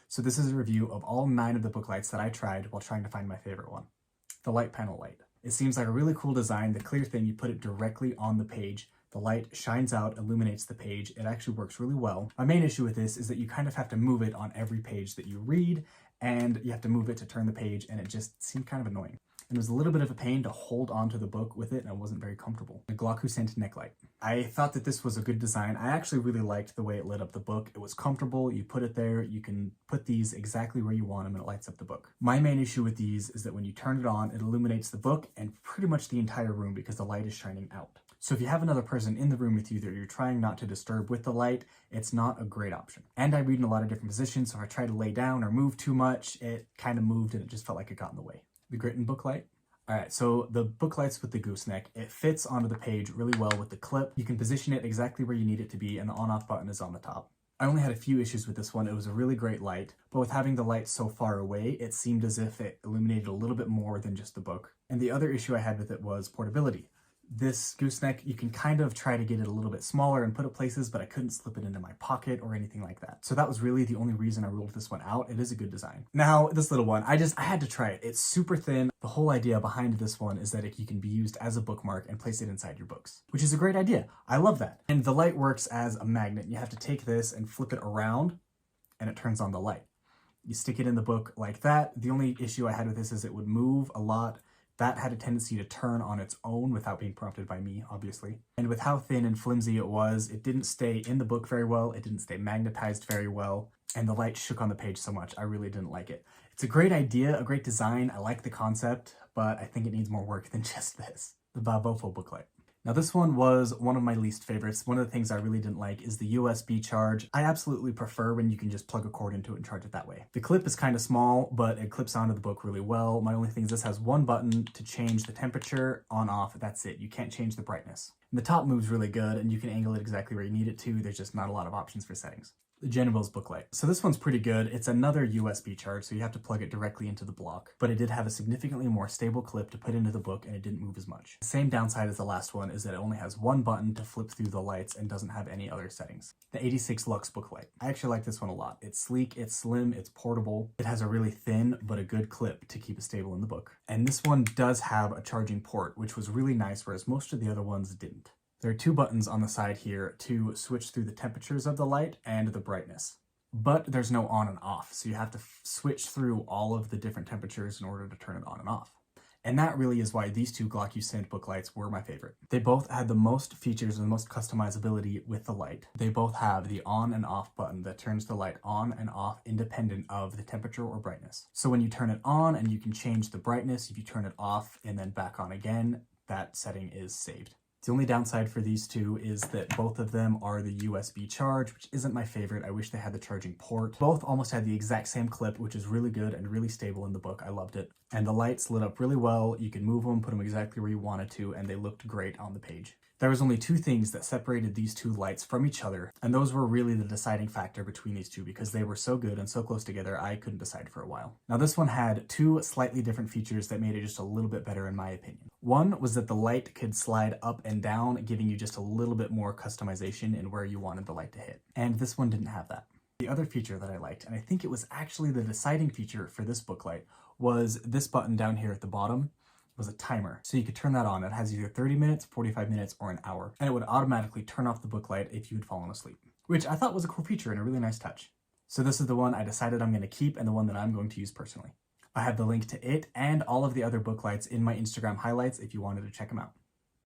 So this is a review of all 9 of the book lights that I tried while trying to find my favorite one. The light panel light. It seems like a really cool design. The clear thing, you put it directly on the page. The light shines out, illuminates the page. It actually works really well. My main issue with this is that you kind of have to move it on every page that you read, and you have to move it to turn the page, and it just seemed kind of annoying. And it was a little bit of a pain to hold onto the book with it, and I wasn't very comfortable. The Gooseneck neck light. I thought that this was a good design. I actually really liked the way it lit up the book. It was comfortable. You put it there. You can put these exactly where you want them, and it lights up the book. My main issue with these is that when you turn it on, it illuminates the book and pretty much the entire room because the light is shining out. So if you have another person in the room with you that you're trying not to disturb with the light, it's not a great option. And I read in a lot of different positions, so if I try to lay down or move too much, it kind of moved and it just felt like it got in the way. The Grit book light. Alright, so the book lights with the gooseneck, it fits onto the page really well with the clip. You can position it exactly where you need it to be, and the on-off button is on the top. I only had a few issues with this one. It was a really great light, but with having the light so far away, it seemed as if it illuminated a little bit more than just the book. And the other issue I had with it was portability. This gooseneck, you can kind of try to get it a little bit smaller and put it places, but I couldn't slip it into my pocket or anything like that. So that was really the only reason I ruled this one out. It is a good design. Now, this little one, I had to try it. It's super thin. The whole idea behind this one is that you can be used as a bookmark and place it inside your books, which is a great idea. I love that. And the light works as a magnet. You have to take this and flip it around and it turns on the light. You stick it in the book like that. The only issue I had with this is it would move a lot. That had a tendency to turn on its own without being prompted by me, obviously. And with how thin and flimsy it was, it didn't stay in the book very well, it didn't stay magnetized very well, and the light shook on the page so much, I really didn't like it. It's a great idea, a great design, I like the concept, but I think it needs more work than just this. The BABO book light. Now this one was one of my least favorites. One of the things I really didn't like is the USB charge. I absolutely prefer when you can just plug a cord into it and charge it that way. The clip is kind of small, but it clips onto the book really well. My only thing is this has one button to change the temperature, on, off, that's it. You can't change the brightness. And the top moves really good and you can angle it exactly where you need it to. There's just not a lot of options for settings. The General's book light. So this one's pretty good. It's another USB charge, so you have to plug it directly into the block, but it did have a significantly more stable clip to put into the book and it didn't move as much. The same downside as the last one is that it only has one button to flip through the lights and doesn't have any other settings. The 86 Lux book light. I actually like this one a lot. It's sleek, it's slim, it's portable. It has a really thin but a good clip to keep it stable in the book. And this one does have a charging port, which was really nice, whereas most of the other ones didn't. There are 2 buttons on the side here to switch through the temperatures of the light and the brightness. But there's no on and off, so you have to switch through all of the different temperatures in order to turn it on and off. And that really is why these 2 Gooseneck book lights were my favorite. They both had the most features and the most customizability with the light. They both have the on and off button that turns the light on and off independent of the temperature or brightness. So when you turn it on and you can change the brightness, if you turn it off and then back on again, that setting is saved. The only downside for these 2 is that both of them are the USB charge, which isn't my favorite. I wish they had the charging port. Both almost had the exact same clip, which is really good and really stable in the book. I loved it. And the lights lit up really well. You could move them, put them exactly where you wanted to, and they looked great on the page. There was only 2 things that separated these 2 lights from each other, and those were really the deciding factor between these 2 because they were so good and so close together I couldn't decide for a while. Now this one had 2 slightly different features that made it just a little bit better in my opinion. One was that the light could slide up and down, giving you just a little bit more customization in where you wanted the light to hit. And this one didn't have that. The other feature that I liked, and I think it was actually the deciding feature for this book light, was this button down here at the bottom. Was a timer, so you could turn that on. It has either 30 minutes, 45 minutes, or an hour, and it would automatically turn off the book light if you had fallen asleep, which I thought was a cool feature and a really nice touch. So this is the one I decided I'm going to keep and the one that I'm going to use personally. I have the link to it and all of the other book lights in my Instagram highlights if you wanted to check them out.